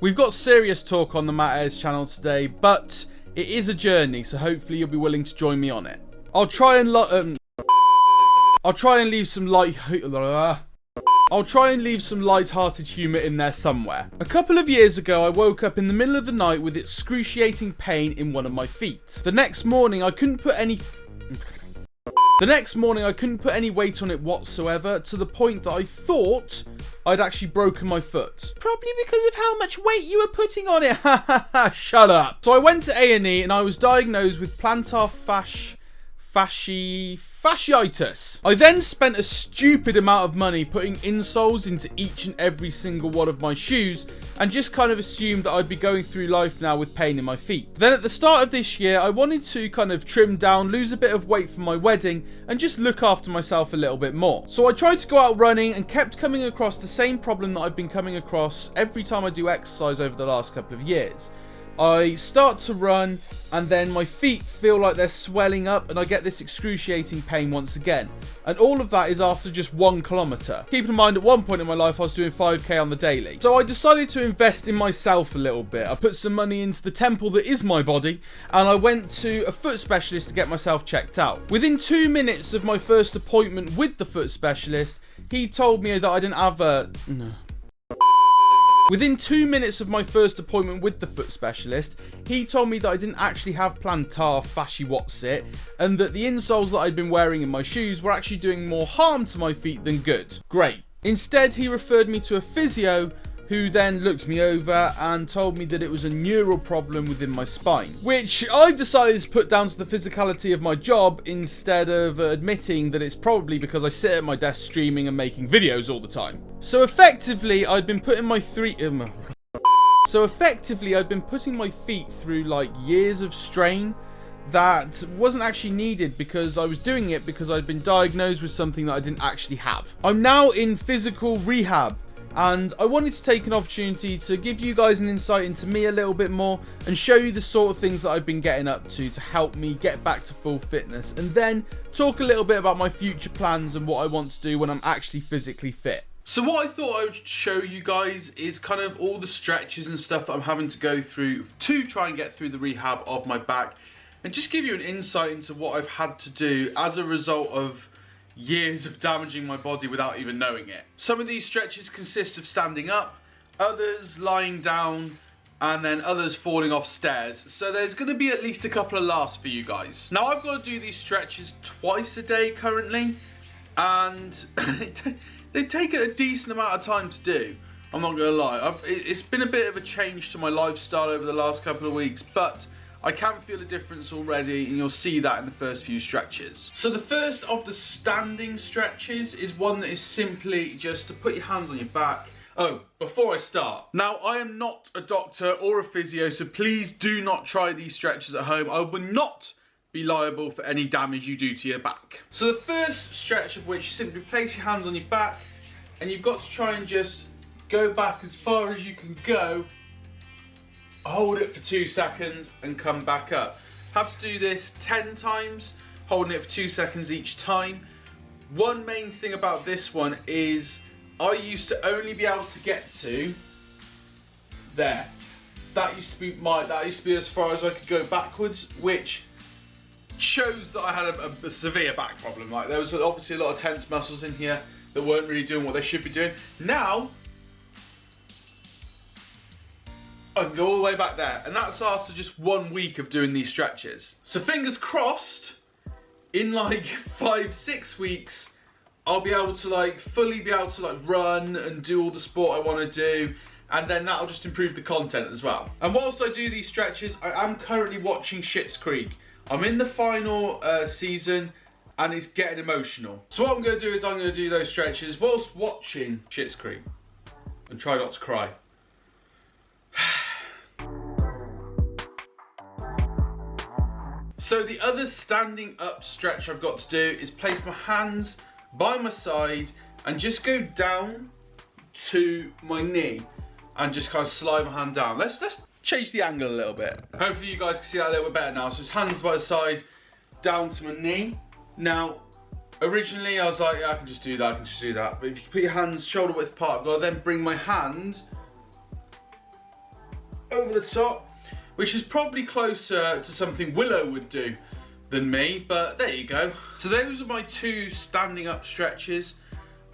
We've got serious talk on the Ayres channel today, but it is a journey, so hopefully you'll be willing to join me on it. I'll try and leave some light-hearted humour in there somewhere. A couple of years ago, I woke up in the middle of the night with excruciating pain in one of my feet. The next morning, I couldn't put any weight on it whatsoever, to the point that I thought I'd actually broken my foot. Probably because of how much weight you were putting on it. Shut up. So I went to A&E and I was diagnosed with plantar fasciitis. I then spent a stupid amount of money putting insoles into each and every single one of my shoes and just kind of assumed that I'd be going through life now with pain in my feet. Then at the start of this year, I wanted to kind of trim down, lose a bit of weight for my wedding and just look after myself a little bit more. So I tried to go out running and kept coming across the same problem that I've been coming across every time I do exercise over the last couple of years. I start to run and then my feet feel like they're swelling up and I get this excruciating pain once again. And all of that is after just 1 kilometre. Keep in mind, at one point in my life I was doing 5k on the daily. So I decided to invest in myself a little bit. I put some money into the temple that is my body and I went to a foot specialist to get myself checked out. Within 2 minutes of my first appointment with the foot specialist, he told me that I didn't have a... Within 2 minutes of my first appointment with the foot specialist, he told me that I didn't actually have plantar fasciitis and that the insoles that I'd been wearing in my shoes were actually doing more harm to my feet than good. Great. Instead, he referred me to a physio who then looked me over and told me that it was a neural problem within my spine, which I decided to put down to the physicality of my job instead of admitting that it's probably because I sit at my desk streaming and making videos all the time. So effectively, I'd been putting my feet through like years of strain that wasn't actually needed because I was doing it because I'd been diagnosed with something that I didn't actually have. I'm now in physical rehab. And I wanted to take an opportunity to give you guys an insight into me a little bit more and show you the sort of things that I've been getting up to help me get back to full fitness, and then talk a little bit about my future plans and what I want to do when I'm actually physically fit. So what I thought I would show you guys is kind of all the stretches and stuff that I'm having to go through to try and get through the rehab of my back, and just give you an insight into what I've had to do as a result of years of damaging my body without even knowing it. Some of these stretches consist of standing up, others lying down, and then others falling off stairs. So there's going to be at least a couple of laughs for you guys. Now I've got to do these stretches twice a day currently, and they take a decent amount of time to do. I'm not going to lie. It's been a bit of a change to my lifestyle over the last couple of weeks, but I can feel a difference already, and you'll see that in the first few stretches. So the first of the standing stretches is one that is simply just to put your hands on your back. Oh, before I start, now I am not a doctor or a physio, so please do not try these stretches at home. I will not be liable for any damage you do to your back. So the first stretch of which, simply place your hands on your back, and you've got to try and just go back as far as you can go. Hold it for 2 seconds and come back up. Have to do this 10 times, holding it for 2 seconds each time. One main thing about this one is I used to only be able to get to there. That used to be as far as I could go backwards, which shows that I had a severe back problem. Like, there was obviously a lot of tense muscles in here that weren't really doing what they should be doing. Now I can go all the way back there, and that's after just 1 week of doing these stretches. So fingers crossed, in like 5-6 weeks, I'll be able to fully be able to run and do all the sport I want to do, and then that'll just improve the content as well. And whilst I do these stretches, I am currently watching Schitt's Creek. I'm in the final season, and it's getting emotional. So what I'm going to do is I'm going to do those stretches whilst watching Schitt's Creek, and try not to cry. So the other standing up stretch I've got to do is place my hands by my side and just go down to my knee and just kind of slide my hand down. Let's change the angle a little bit. Hopefully you guys can see that a little bit better now. So it's hands by the side, down to my knee. Now, originally I was like, yeah, I can just do that, But if you put your hands shoulder width apart, I've got to then bring my hand over the top, which is probably closer to something Willow would do than me, but there you go. So those are my 2 standing up stretches.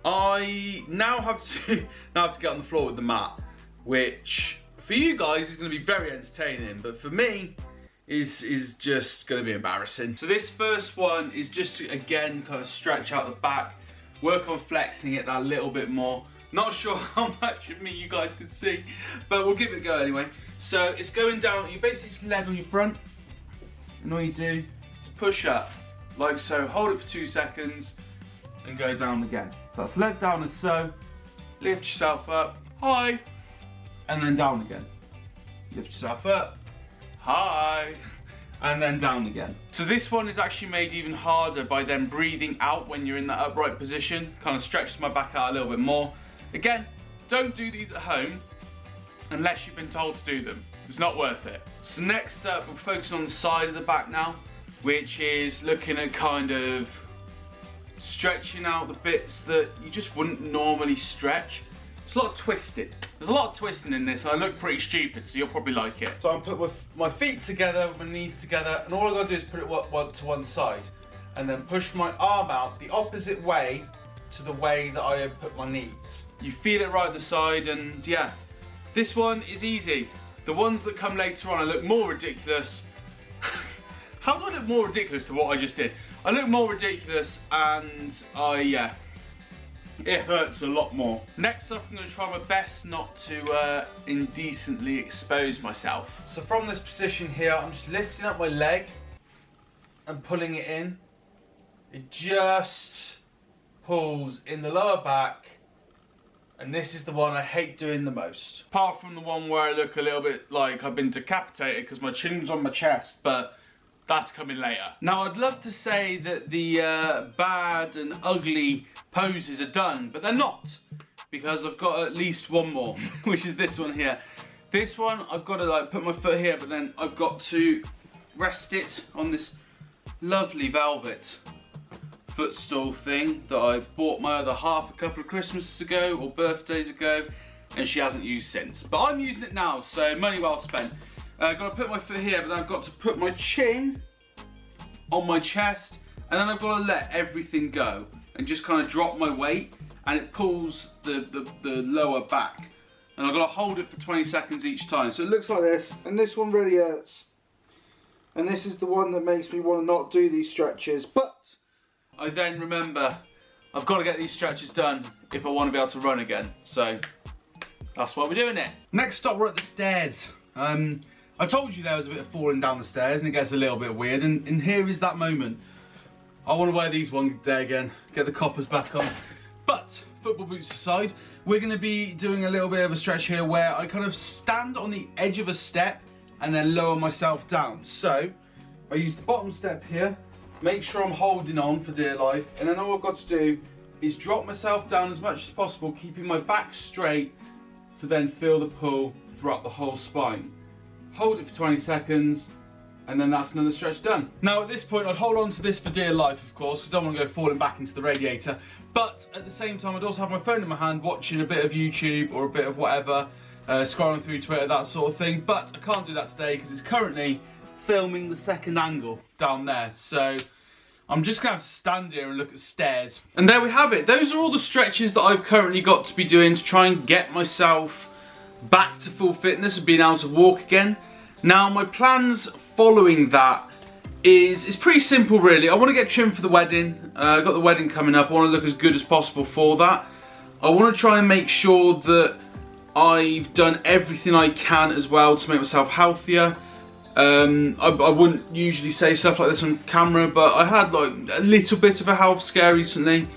I now have to get on the floor with the mat, which for you guys is going to be very entertaining, but for me is just going to be embarrassing. So this first one is just to, again, kind of stretch out the back, work on flexing it that little bit more. Not sure how much of me you guys can see, but we'll give it a go anyway. So it's going down, you basically just level your front, and all you do is push up, like so, hold it for 2 seconds, and go down again. So that's leg down as so, lift yourself up, high, and then down again. Lift yourself up, high, and then down again. So this one is actually made even harder by then breathing out when you're in that upright position. Kind of stretches my back out a little bit more. Again, don't do these at home unless you've been told to do them. It's not worth it. So next up, we're focusing on the side of the back now, which is looking at kind of stretching out the bits that you just wouldn't normally stretch. It's a lot of twisting. There's a lot of twisting in this, and I look pretty stupid, so you'll probably like it. So I'm putting my feet together, with my knees together, and all I gotta do is put it to one side, and then push my arm out the opposite way to the way that I have put my knees. You feel it right at the side, and yeah, this one is easy. The ones that come later on, I look more ridiculous. How do I look more ridiculous to what I just did? I look more ridiculous, and yeah, it hurts a lot more. Next up, I'm going to try my best not to indecently expose myself. So from this position here, I'm just lifting up my leg and pulling it in. It just pulls in the lower back, and this is the one I hate doing the most. Apart from the one where I look a little bit like I've been decapitated because my chin's on my chest, but that's coming later. Now, I'd love to say that the bad and ugly poses are done, but they're not, because I've got at least one more, which is this one here. This one, I've got to like put my foot here, but then I've got to rest it on this lovely velvet footstool thing that I bought my other half a couple of Christmases ago or birthdays ago, and she hasn't used since. But I'm using it now, so money well spent. I've got to put my foot here, but then I've got to put my chin on my chest, and then I've got to let everything go and just kind of drop my weight, and it pulls the lower back. And I've got to hold it for 20 seconds each time. So it looks like this, and this one really hurts. And this is the one that makes me want to not do these stretches. But I then remember I've got to get these stretches done if I want to be able to run again. So that's why we're doing it. Next stop, we're at the stairs. I told you there was a bit of falling down the stairs, and it gets a little bit weird, and here is that moment. I want to wear these one day again, get the coppers back on. But, football boots aside, we're going to be doing a little bit of a stretch here where I kind of stand on the edge of a step and then lower myself down. So, I use the bottom step here, make sure I'm holding on for dear life, and then all I've got to do is drop myself down as much as possible, keeping my back straight to then feel the pull throughout the whole spine. Hold it for 20 seconds, and then that's another stretch done. Now at this point, I'd hold on to this for dear life, of course, because I don't want to go falling back into the radiator. But at the same time, I'd also have my phone in my hand, watching a bit of YouTube or a bit of whatever, scrolling through Twitter, that sort of thing. But I can't do that today because it's currently filming the second angle down there. So I'm just going to have to stand here and look at stairs. And there we have it. Those are all the stretches that I've currently got to be doing to try and get myself back to full fitness and being able to walk again. Now my plans following that is pretty simple really. I want to get trimmed for the wedding. I've got the wedding coming up. I want to look as good as possible for that. I want to try and make sure that I've done everything I can as well to make myself healthier. I wouldn't usually say stuff like this on camera, but I had like a little bit of a health scare recently.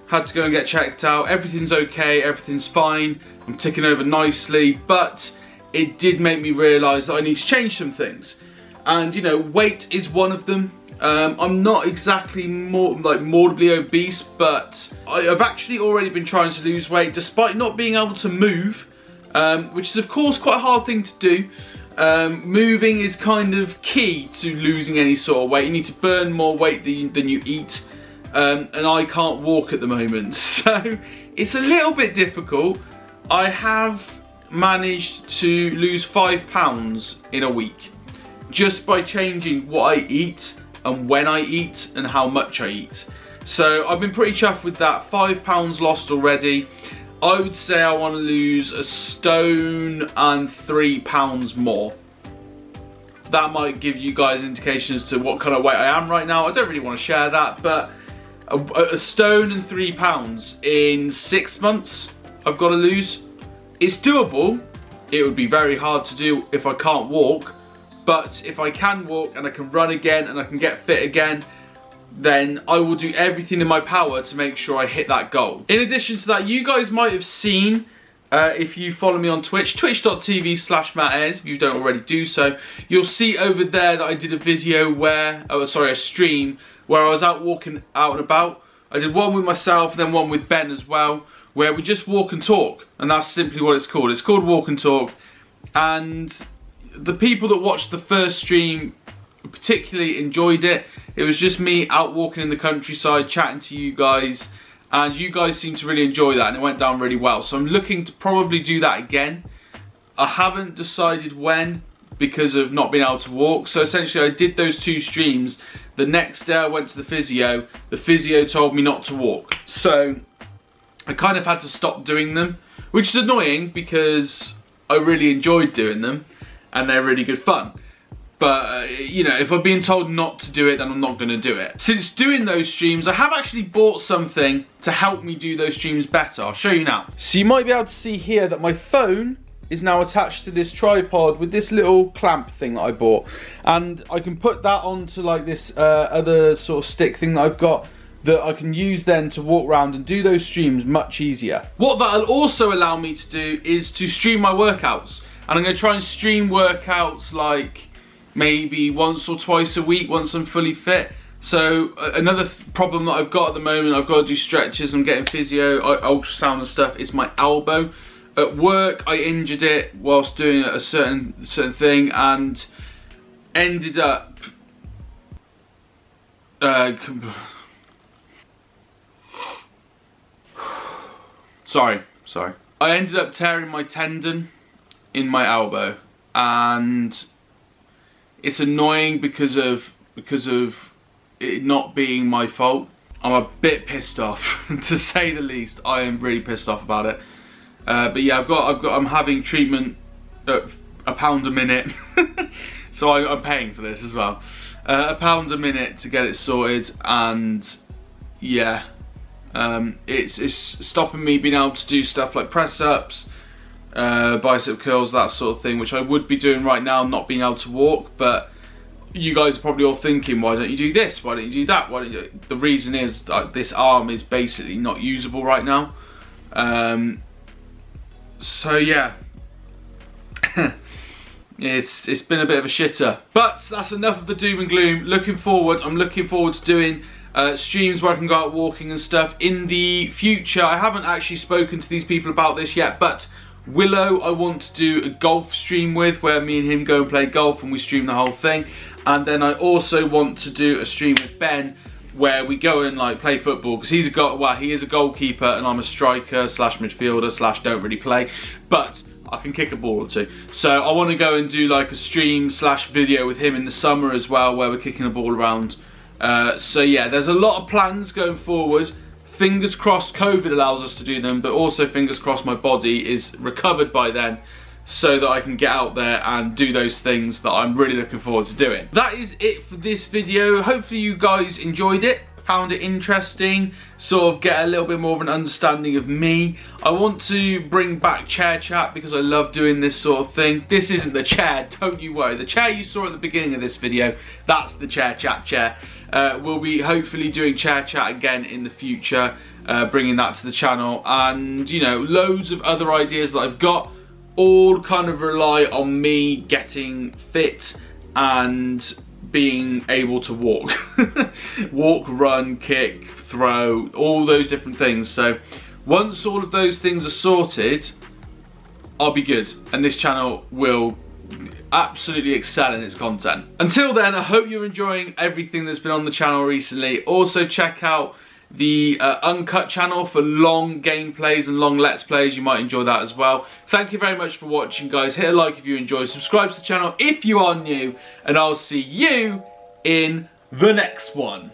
Had to go and get checked out. Everything's okay, everything's fine. I'm ticking over nicely, but it did make me realise that I need to change some things. And you know, weight is one of them. I'm not exactly morbidly obese, but I've actually already been trying to lose weight despite not being able to move, which is of course quite a hard thing to do. Moving is kind of key to losing any sort of weight. You need to burn more weight than you eat, and I can't walk at the moment, so it's a little bit difficult. I have managed to lose 5 pounds in a week just by changing what I eat and when I eat and how much I eat. So I've been pretty chuffed with that. 5 pounds lost already. I would say I want to lose a stone and 3 pounds more. That might give you guys indications to what kind of weight I am right now. I don't really want to share that, but a stone and 3 pounds in 6 months I've got to lose. It's doable. It would be very hard to do if I can't walk, but if I can walk and I can run again and I can get fit again, then I will do everything in my power to make sure I hit that goal. In addition to that, you guys might have seen, if you follow me on Twitch, twitch.tv/MattAyres, if you don't already do so, you'll see over there that I did a video where, a stream, where I was out walking out and about. I did one with myself and then one with Ben as well, where we just walk and talk, and that's simply what it's called. It's called Walk and Talk, and the people that watched the first stream particularly enjoyed it. It was just me out walking in the countryside, chatting to you guys, and you guys seemed to really enjoy that, and it went down really well. So I'm looking to probably do that again. I haven't decided when because of not being able to walk. So essentially I did those 2 streams. The next day I went to the physio. The physio told me not to walk. So I kind of had to stop doing them, which is annoying because I really enjoyed doing them and they're really good fun. But, you know, if I'm being told not to do it, then I'm not going to do it. Since doing those streams, I have actually bought something to help me do those streams better. I'll show you now. So you might be able to see here that my phone is now attached to this tripod with this little clamp thing that I bought. And I can put that onto like this other sort of stick thing that I've got that I can use then to walk around and do those streams much easier. What that'll also allow me to do is to stream my workouts. And I'm going to try and stream workouts like maybe once or twice a week once I'm fully fit. So another problem that I've got at the moment, I've got to do stretches, I'm getting physio, ultrasound and stuff, is my elbow. At work I injured it whilst doing a certain thing and ended up sorry. I ended up tearing my tendon in my elbow, and it's annoying because of it not being my fault. I'm a bit pissed off, to say the least. I am really pissed off about it. But yeah, I'm having treatment at £1 a minute, so I'm paying for this as well. £1 a minute to get it sorted, and yeah, it's stopping me being able to do stuff like press ups, bicep curls, that sort of thing, which I would be doing right now, not being able to walk. But you guys are probably all thinking, why don't you do this? Why don't you do that? The reason is that this arm is basically not usable right now. So yeah, it's been a bit of a shitter. But that's enough of the doom and gloom. I'm looking forward to doing streams where I can go out walking and stuff in the future. I haven't actually spoken to these people about this yet, but Willow I want to do a golf stream with, where me and him go and play golf and we stream the whole thing. And then I also want to do a stream with Ben where we go and like play football, because he is a goalkeeper and I'm a striker slash midfielder slash don't really play, but I can kick a ball or two. So I want to go and do like a stream slash video with him in the summer as well, where we're kicking a ball around. So yeah, there's a lot of plans going forward. Fingers crossed COVID allows us to do them, but also fingers crossed my body is recovered by then, so that I can get out there and do those things that I'm really looking forward to doing. That is it for this video. Hopefully you guys enjoyed it, found it interesting, sort of get a little bit more of an understanding of me. I want to bring back chair chat because I love doing this sort of thing. This isn't the chair, don't you worry. The chair you saw at the beginning of this video, that's the chair chat chair. We'll be hopefully doing chair chat again in the future, bringing that to the channel, and you know, loads of other ideas that I've got, all kind of rely on me getting fit and being able to walk. Walk, run, kick, throw, all those different things. So once all of those things are sorted, I'll be good, and this channel will absolutely excel in its content. Until then, I hope you're enjoying everything that's been on the channel recently. Also check out the uncut channel for long gameplays and long let's plays. You might enjoy that as well. Thank you very much for watching, guys. Hit a like if you enjoyed, subscribe to the channel if you are new, and I'll see you in the next one.